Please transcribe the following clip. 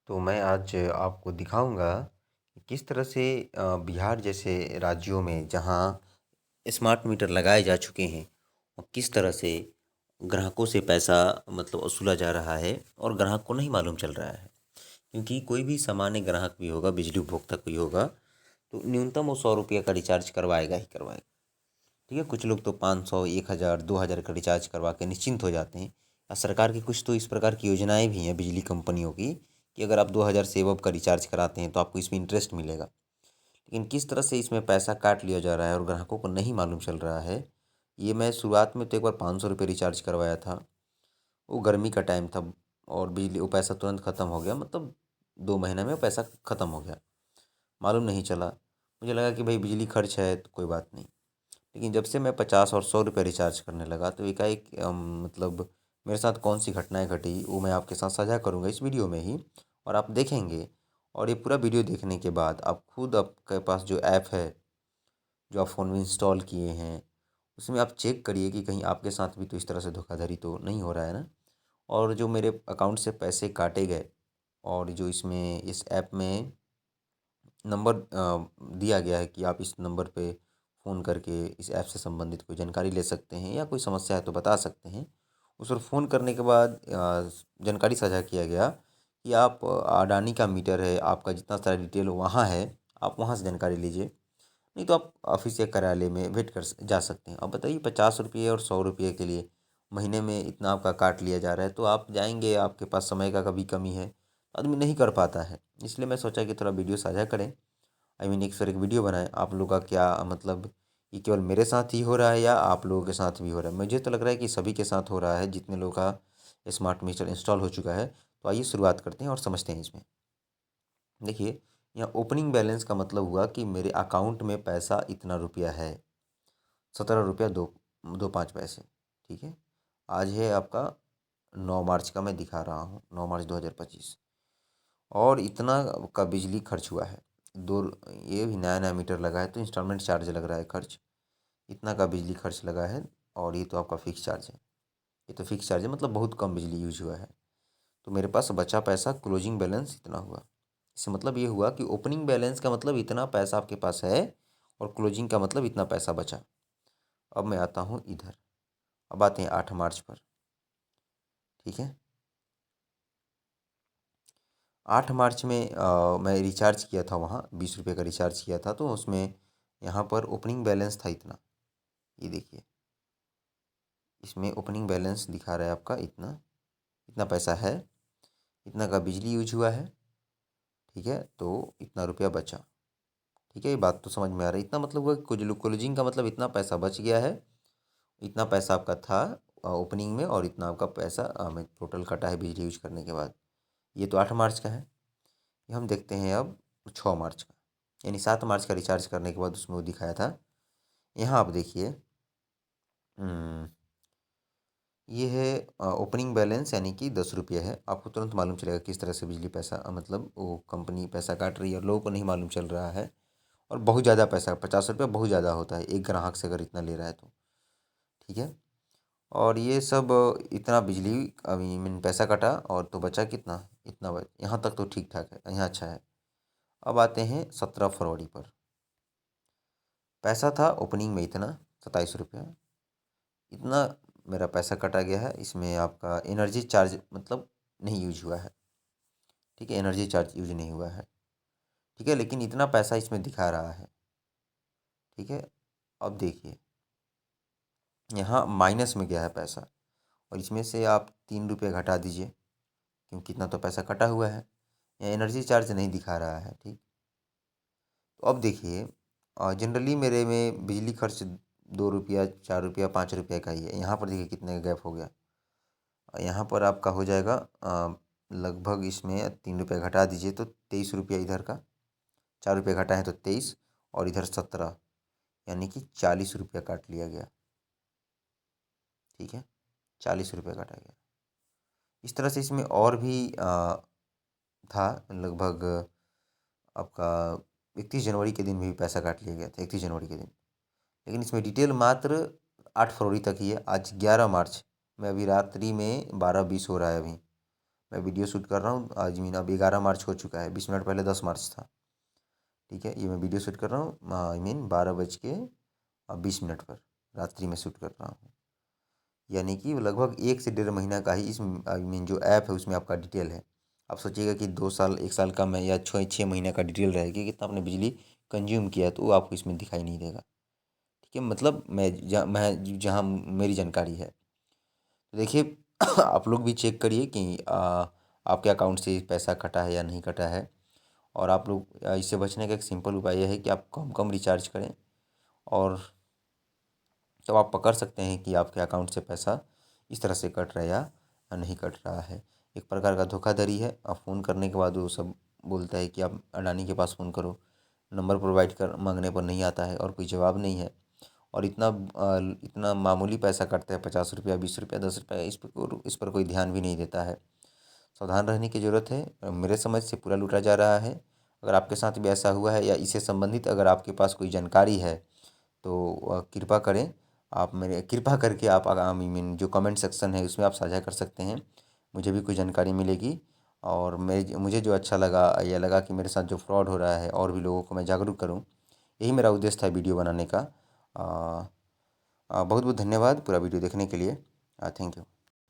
तो मैं आज आपको दिखाऊँगा कि किस तरह से बिहार जैसे राज्यों में जहाँ स्मार्ट मीटर लगाए जा चुके हैं और किस तरह से ग्राहकों से पैसा मतलब वसूला जा रहा है और ग्राहक को नहीं मालूम चल रहा है। क्योंकि कोई भी सामान्य ग्राहक भी होगा, बिजली उपभोक्ता कोई होगा, तो न्यूनतम वो 100 रुपये का रिचार्ज करवाएगा ही करवाएगा। ठीक है, कुछ लोग तो 500, 1000, 2000 का रिचार्ज करवा के निश्चिंत हो जाते हैं। और सरकार की कुछ तो इस प्रकार की योजनाएं भी हैं बिजली कंपनियों की कि अगर आप 2000 से एबव का रिचार्ज कराते हैं तो आपको इसमें इंटरेस्ट मिलेगा। लेकिन किस तरह से इसमें पैसा काट लिया जा रहा है और ग्राहकों को नहीं मालूम चल रहा है। ये मैं शुरुआत में तो एक बार 500 रुपये रिचार्ज करवाया था। वो गर्मी का टाइम था और बिजली वो पैसा तुरंत ख़त्म हो गया, मतलब 2 महीने में पैसा ख़त्म हो गया, मालूम नहीं चला। मुझे लगा कि भाई बिजली खर्च है तो कोई बात नहीं। लेकिन जब से मैं 50 और 100 रुपये रिचार्ज करने लगा तो एकाएक मतलब मेरे साथ कौन सी घटनाएं घटी वो मैं आपके साथ साझा करूंगा इस वीडियो में ही, और आप देखेंगे। और ये पूरा वीडियो देखने के बाद आप खुद, आपके पास जो ऐप है, जो आप फ़ोन में इंस्टॉल किए हैं, उसमें आप चेक करिए कि कहीं आपके साथ भी तो इस तरह से धोखाधड़ी तो नहीं हो रहा है ना। और जो मेरे अकाउंट से पैसे काटे गए और जो इसमें इस ऐप में नंबर दिया गया है कि आप इस नंबर पे फ़ोन करके इस ऐप से संबंधित कोई जानकारी ले सकते हैं या कोई समस्या है तो बता सकते हैं। उस पर फ़ोन करने के बाद जानकारी साझा किया गया कि आप अडानी का मीटर है, आपका जितना सारा डिटेल वहाँ है, आप वहाँ से जानकारी लीजिए। नहीं तो आप ऑफिस या कार्यालय में वेट कर जा सकते हैं। अब बताइए, 50 रुपये और 100 रुपये के लिए महीने में इतना आपका काट लिया जा रहा है, तो आप जाएंगे, आपके पास समय का कभी कमी है, आदमी नहीं कर पाता है। इसलिए मैं सोचा कि थोड़ा वीडियो साझा करें। एक फिर एक वीडियो बनाएं। आप लोगों का क्या मतलब, ये केवल मेरे साथ ही हो रहा है या आप लोगों के साथ भी हो रहा है? मुझे तो लग रहा है कि सभी के साथ हो रहा है जितने लोगों का स्मार्ट मीटर इंस्टॉल हो चुका है। तो आइए शुरुआत करते हैं और समझते हैं इसमें। देखिए, यहाँ ओपनिंग बैलेंस का मतलब हुआ कि मेरे अकाउंट में पैसा इतना रुपया है, 17 रुपया दो पाँच पैसे। ठीक है, आज है आपका 9 मार्च का, मैं दिखा रहा हूँ 9 मार्च 2025, और इतना का बिजली खर्च हुआ है। दो, ये भी नया नया मीटर लगा है तो इंस्टॉलमेंट चार्ज लग रहा है खर्च, इतना का बिजली खर्च लगा है। और ये तो आपका फिक्स चार्ज है, ये तो फिक्स चार्ज है, मतलब बहुत कम बिजली यूज हुआ है। तो मेरे पास बचा पैसा, क्लोजिंग बैलेंस इतना हुआ। इससे मतलब ये हुआ कि ओपनिंग बैलेंस का मतलब इतना पैसा आपके पास है और क्लोजिंग का मतलब इतना पैसा बचा। अब मैं आता हूँ इधर, अब आते हैं 8 मार्च पर। ठीक है, 8 मार्च में मैं रिचार्ज किया था, वहाँ 20 रुपये का रिचार्ज किया था, तो उसमें यहाँ पर ओपनिंग बैलेंस था इतना। ये देखिए, इसमें ओपनिंग बैलेंस दिखा रहा है आपका इतना, इतना पैसा है, इतना का बिजली यूज हुआ है। ठीक है, तो इतना रुपया बचा। ठीक है, ये बात तो समझ में आ रही है। इतना मतलब हुआ कि क्लोजिंग का मतलब इतना पैसा बच गया है, इतना पैसा आपका था ओपनिंग में, और इतना आपका पैसा में टोटल कटा है बिजली यूज करने के बाद। ये तो 8 मार्च का है। ये हम देखते हैं अब 6 मार्च का, यानी 7 मार्च का रिचार्ज करने के बाद उसमें वो दिखाया था। यहाँ आप देखिए, हम्म, ये है ओपनिंग बैलेंस, यानी कि 10 रुपये है। आपको तुरंत मालूम चलेगा किस तरह से बिजली पैसा मतलब वो कंपनी पैसा काट रही है और लोगों को नहीं मालूम चल रहा है। और बहुत ज़्यादा पैसा, 50 रुपये बहुत ज़्यादा होता है एक ग्राहक से अगर इतना ले रहा है तो। ठीक है, और ये सब इतना बिजली अभी मीन पैसा कटा और तो बचा कितना, इतना यहाँ तक तो ठीक ठाक है, यहाँ अच्छा है। अब आते हैं 17 फरवरी पर। पैसा था ओपनिंग में इतना, 27 रुपया, इतना मेरा पैसा कटा गया है। इसमें आपका एनर्जी चार्ज मतलब नहीं यूज हुआ है। ठीक है, एनर्जी चार्ज यूज नहीं हुआ है। ठीक है, लेकिन इतना पैसा इसमें दिखा रहा है। ठीक है, अब देखिए, यहाँ माइनस में गया है पैसा, और इसमें से आप 3 रुपये घटा दीजिए क्योंकि इतना तो पैसा कटा हुआ है। यहाँ एनर्जी चार्ज नहीं दिखा रहा है। ठीक, तो अब देखिए, जनरली मेरे में बिजली खर्च 2 रुपया, 4 रुपया, 5 रुपया का ही है। यहाँ पर देखिए कितने का गैप हो गया। यहाँ पर आपका हो जाएगा लगभग, इसमें 3 रुपया घटा दीजिए तो 23 रुपया इधर का, 4 रुपये घटा है तो 23, और इधर 17, यानी कि 40 रुपया काट लिया गया। ठीक है, 40 रुपया काटा गया। इस तरह से इसमें और भी था, लगभग आपका 31 जनवरी के दिन भी पैसा काट लिया गया था, 31 जनवरी के दिन। लेकिन इसमें डिटेल मात्र 8 फरवरी तक ही है। आज 11 मार्च में, अभी रात्रि में 12:20 हो रहा है अभी, मैं वीडियो शूट कर रहा हूँ। आज मीन अब 11 मार्च हो चुका है, 20 मिनट पहले 10 मार्च था। ठीक है, ये मैं वीडियो शूट कर रहा हूँ आई मीन 12:20 पर रात्रि में शूट कर रहा हूँ। यानी कि वो लगभग 1 से 1.5 महीना का ही इस आई मीन जो ऐप है उसमें आपका डिटेल है। आप सोचिएगा कि 2 साल 1 साल का मैं या 6 महीने का डिटेल रहेगी कितना आपने बिजली कंज्यूम किया है, तो वो आपको इसमें दिखाई नहीं देगा। ठीक है, मतलब मैं जहाँ मेरी जानकारी है, तो देखिए आप लोग भी चेक करिए कि आपके अकाउंट से पैसा कटा है या नहीं कटा है। और आप लोग इससे बचने का एक सिंपल उपाय यह है कि आप कम कम रिचार्ज करें, और तब आप पकड़ सकते हैं कि आपके अकाउंट से पैसा इस तरह से कट रहा है या नहीं कट रहा है। एक प्रकार का धोखाधड़ी है। आप फ़ोन करने के बाद वो सब बोलता है कि आप अडानी के पास फ़ोन करो, नंबर प्रोवाइड कर मांगने पर नहीं आता है और कोई जवाब नहीं है। और इतना मामूली पैसा कटता है, 50 रुपया, 20 रुपया, 10 रुपया, इस पर कोई ध्यान भी नहीं देता है। सावधान रहने की ज़रूरत है। मेरे समझ से पूरा लूटा जा रहा है। अगर आपके साथ भी ऐसा हुआ है या इससे संबंधित अगर आपके पास कोई जानकारी है, तो कृपा करें, आप मेरे कृपा करके आप आगामी मीन जो कमेंट सेक्शन है उसमें आप साझा कर सकते हैं। मुझे भी कोई जानकारी मिलेगी। और मुझे जो अच्छा लगा या लगा कि मेरे साथ जो फ्रॉड हो रहा है और भी लोगों को मैं जागरूक करूं, यही मेरा उद्देश्य था वीडियो बनाने का। बहुत बहुत धन्यवाद पूरा वीडियो देखने के लिए। Thank you.